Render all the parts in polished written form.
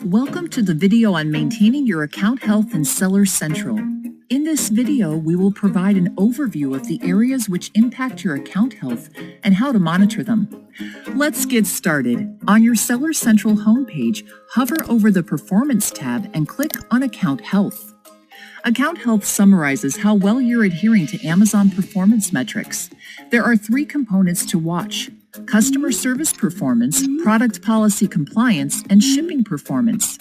Welcome to the video on maintaining your account health in Seller Central. In this video, we will provide an overview of the areas which impact your account health and how to monitor them. Let's get started. On your Seller Central homepage, hover over the Performance tab and click on Account Health. Account Health summarizes how well you're adhering to Amazon performance metrics. There are three components to watch: customer service performance, product policy compliance, and shipping performance.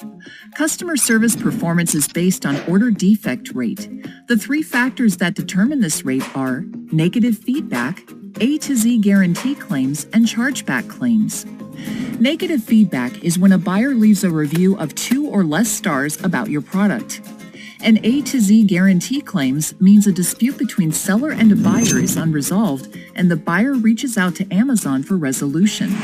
Customer service performance is based on order defect rate. The three factors that determine this rate are negative feedback, A to Z guarantee claims, and chargeback claims. Negative feedback is when a buyer leaves a review of 2 or less stars about your product. An A to Z guarantee claims means a dispute between seller and a buyer is unresolved and the buyer reaches out to Amazon for resolution.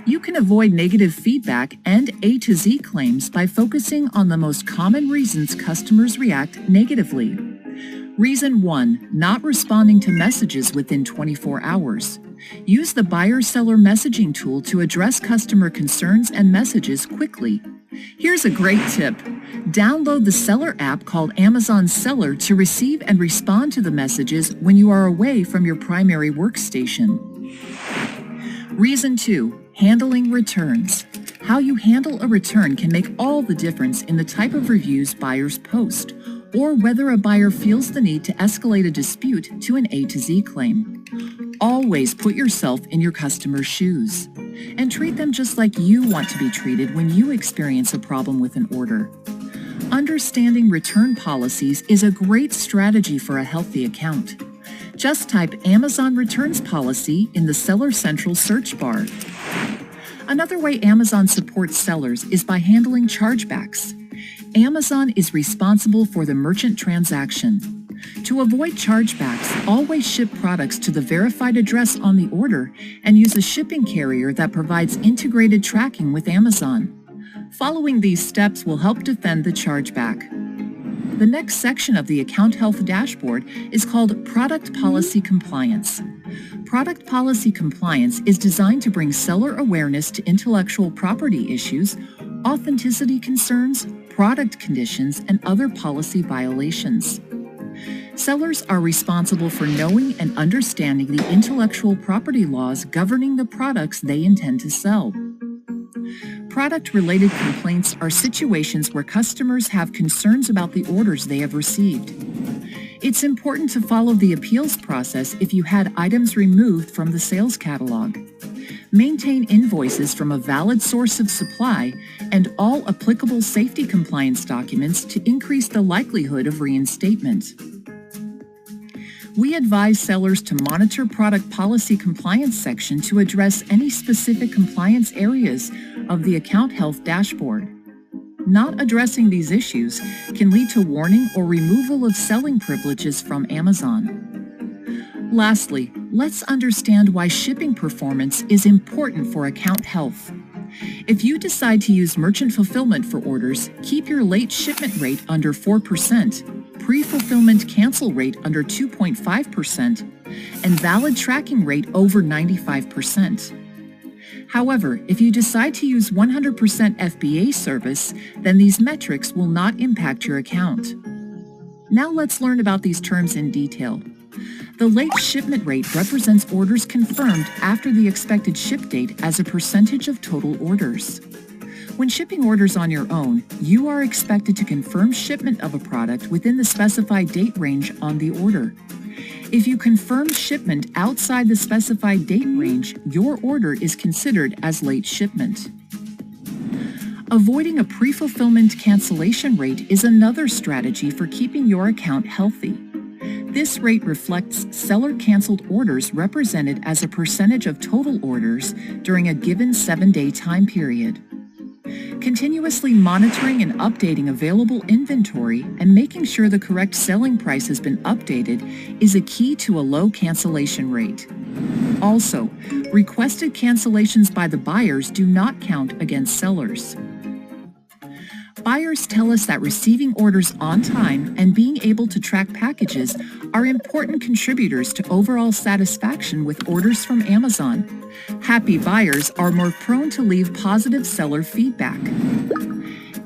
You can avoid negative feedback and A to Z claims by focusing on the most common reasons customers react negatively. Reason 1, not responding to messages within 24 hours. Use the buyer-seller messaging tool to address customer concerns and messages quickly. Here's a great tip. Download the Seller app called Amazon Seller to receive and respond to the messages when you are away from your primary workstation. Reason 2, handling returns. How you handle a return can make all the difference in the type of reviews buyers post, or whether a buyer feels the need to escalate a dispute to an A to Z claim. Always put yourself in your customer's shoes and treat them just like you want to be treated when you experience a problem with an order. Understanding return policies is a great strategy for a healthy account. Just type Amazon Returns Policy in the Seller Central search bar. Another way Amazon supports sellers is by handling chargebacks. Amazon is responsible for the merchant transaction. To avoid chargebacks, always ship products to the verified address on the order and use a shipping carrier that provides integrated tracking with Amazon. Following these steps will help defend the chargeback. The next section of the Account Health dashboard is called Product Policy Compliance. Product Policy Compliance is designed to bring seller awareness to intellectual property issues, authenticity concerns, product conditions, and other policy violations. Sellers are responsible for knowing and understanding the intellectual property laws governing the products they intend to sell. Product-related complaints are situations where customers have concerns about the orders they have received. It's important to follow the appeals process if you had items removed from the sales catalog. Maintain invoices from a valid source of supply and all applicable safety compliance documents to increase the likelihood of reinstatement. We advise sellers to monitor Product Policy Compliance section to address any specific compliance areas of the Account Health dashboard. Not addressing these issues can lead to warning or removal of selling privileges from Amazon. Lastly, let's understand why shipping performance is important for account health. If you decide to use merchant fulfillment for orders, keep your late shipment rate under 4%, pre-fulfillment cancel rate under 2.5%, and valid tracking rate over 95%. However, if you decide to use 100% FBA service, then these metrics will not impact your account. Now let's learn about these terms in detail. The late shipment rate represents orders confirmed after the expected ship date as a percentage of total orders. When shipping orders on your own, you are expected to confirm shipment of a product within the specified date range on the order. If you confirm shipment outside the specified date range, your order is considered as late shipment. Avoiding a pre-fulfillment cancellation rate is another strategy for keeping your account healthy. This rate reflects seller-canceled orders represented as a percentage of total orders during a given 7-day time period. Continuously monitoring and updating available inventory and making sure the correct selling price has been updated is a key to a low cancellation rate. Also, requested cancellations by the buyers do not count against sellers. buyers tell us that receiving orders on time and being able to track packages are important contributors to overall satisfaction with orders from Amazon. Happy buyers are more prone to leave positive seller feedback.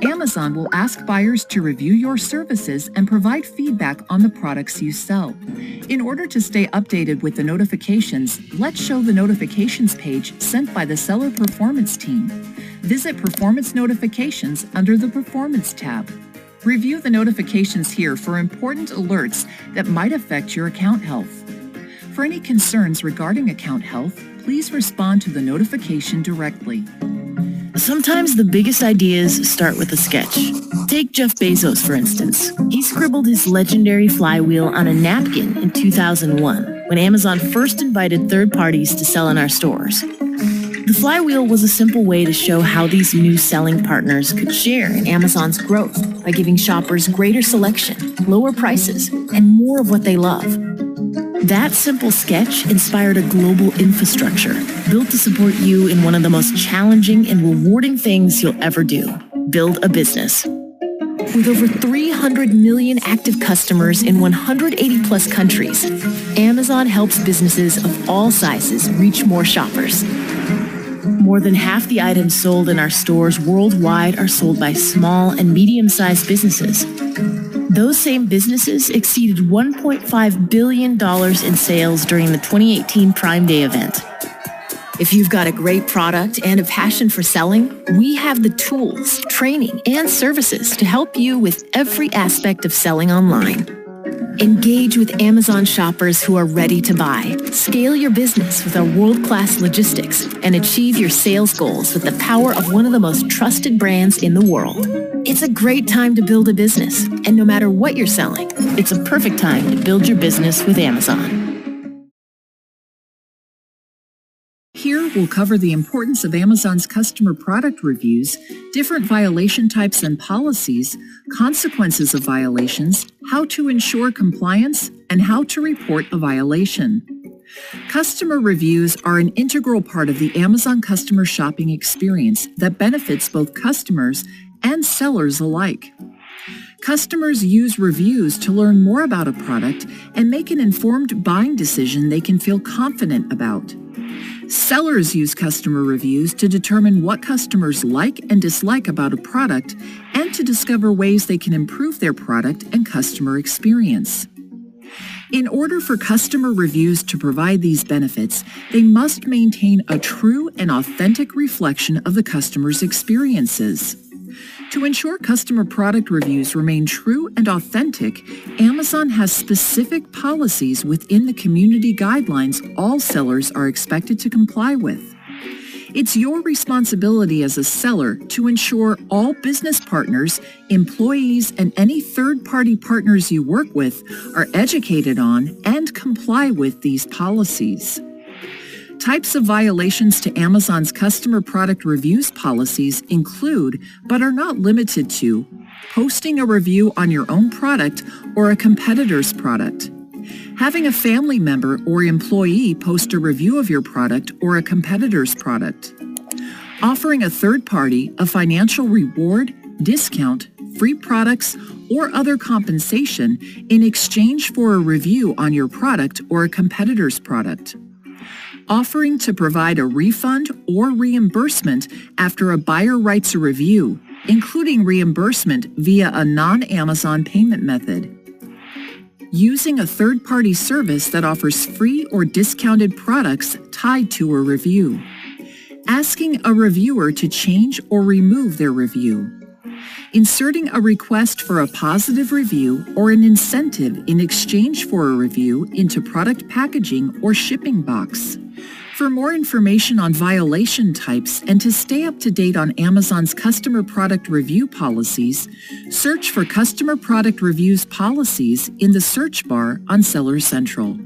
Amazon will ask buyers to review your services and provide feedback on the products you sell. In order to stay updated with the notifications, let's show the notifications page sent by the Seller Performance team. Visit Performance Notifications under the Performance tab. Review the notifications here for important alerts that might affect your account health. For any concerns regarding account health, please respond to the notification directly. Sometimes the biggest ideas start with a sketch. Take Jeff Bezos, for instance. He scribbled his legendary flywheel on a napkin in 2001, when Amazon first invited third parties to sell in our stores. The flywheel was a simple way to show how these new selling partners could share in Amazon's growth by giving shoppers greater selection, lower prices, and more of what they love. That simple sketch inspired a global infrastructure built to support you in one of the most challenging and rewarding things you'll ever do: build a business. With over 300 million active customers in 180 plus countries, Amazon helps businesses of all sizes reach more shoppers. More than half the items sold in our stores worldwide are sold by small and medium-sized businesses. Those same businesses exceeded $1.5 billion in sales during the 2018 Prime Day event. If you've got a great product and a passion for selling, we have the tools, training, and services to help you with every aspect of selling online. Engage with Amazon shoppers who are ready to buy. Scale your business with our world-class logistics and achieve your sales goals with the power of one of the most trusted brands in the world. It's a great time to build a business, and no matter what you're selling, it's a perfect time to build your business with Amazon. Here, we'll cover the importance of Amazon's customer product reviews, different violation types and policies, consequences of violations, how to ensure compliance, and how to report a violation. Customer reviews are an integral part of the Amazon customer shopping experience that benefits both customers and sellers alike. Customers use reviews to learn more about a product and make an informed buying decision they can feel confident about. Sellers use customer reviews to determine what customers like and dislike about a product and to discover ways they can improve their product and customer experience. In order for customer reviews to provide these benefits, they must maintain a true and authentic reflection of the customer's experiences. To ensure customer product reviews remain true and authentic, Amazon has specific policies within the community guidelines all sellers are expected to comply with. It's your responsibility as a seller to ensure all business partners, employees, and any third-party partners you work with are educated on and comply with these policies. Types of violations to Amazon's customer product reviews policies include, but are not limited to, posting a review on your own product or a competitor's product, having a family member or employee post a review of your product or a competitor's product, offering a third party a financial reward, discount, free products, or other compensation in exchange for a review on your product or a competitor's product, offering to provide a refund or reimbursement after a buyer writes a review, including reimbursement via a non-Amazon payment method, using a third-party service that offers free or discounted products tied to a review, asking a reviewer to change or remove their review, inserting a request for a positive review or an incentive in exchange for a review into product packaging or shipping box. For more information on violation types and to stay up to date on Amazon's customer product review policies, search for Customer Product Reviews Policies in the search bar on Seller Central.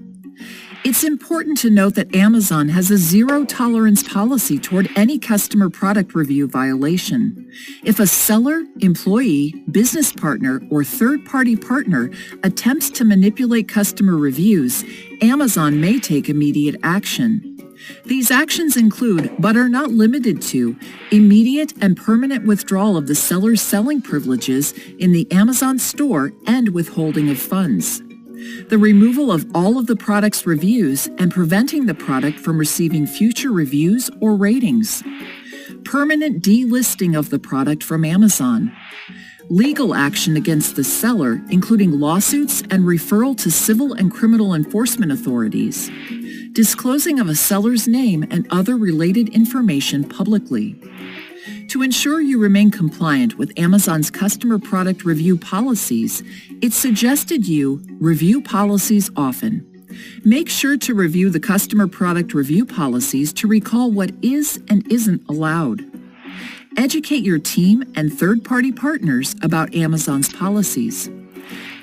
It's important to note that Amazon has a zero-tolerance policy toward any customer product review violation. If a seller, employee, business partner, or third-party partner attempts to manipulate customer reviews, Amazon may take immediate action. These actions include, but are not limited to, immediate and permanent withdrawal of the seller's selling privileges in the Amazon store and withholding of funds, the removal of all of the product's reviews and preventing the product from receiving future reviews or ratings, permanent delisting of the product from Amazon, legal action against the seller, including lawsuits and referral to civil and criminal enforcement authorities, disclosing of a seller's name and other related information publicly. To ensure you remain compliant with Amazon's customer product review policies, it's suggested you review policies often. Make sure to review the customer product review policies to recall what is and isn't allowed. Educate your team and third-party partners about Amazon's policies.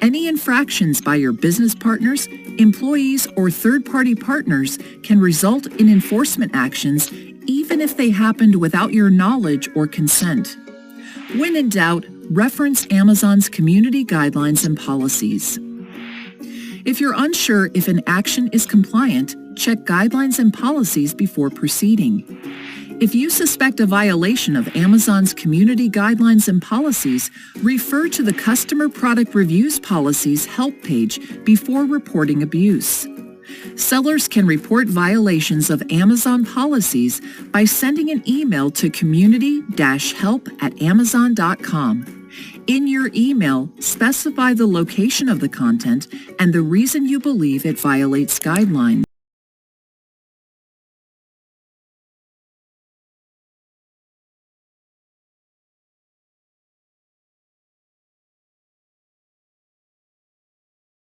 Any infractions by your business partners, employees, or third-party partners can result in enforcement actions even if they happened without your knowledge or consent. When in doubt, reference Amazon's community guidelines and policies. If you're unsure if an action is compliant, check guidelines and policies before proceeding. If you suspect a violation of Amazon's community guidelines and policies, refer to the Customer Product Reviews Policies help page before reporting abuse. Sellers can report violations of Amazon policies by sending an email to community-help@amazon.com. In your email, specify the location of the content and the reason you believe it violates guidelines.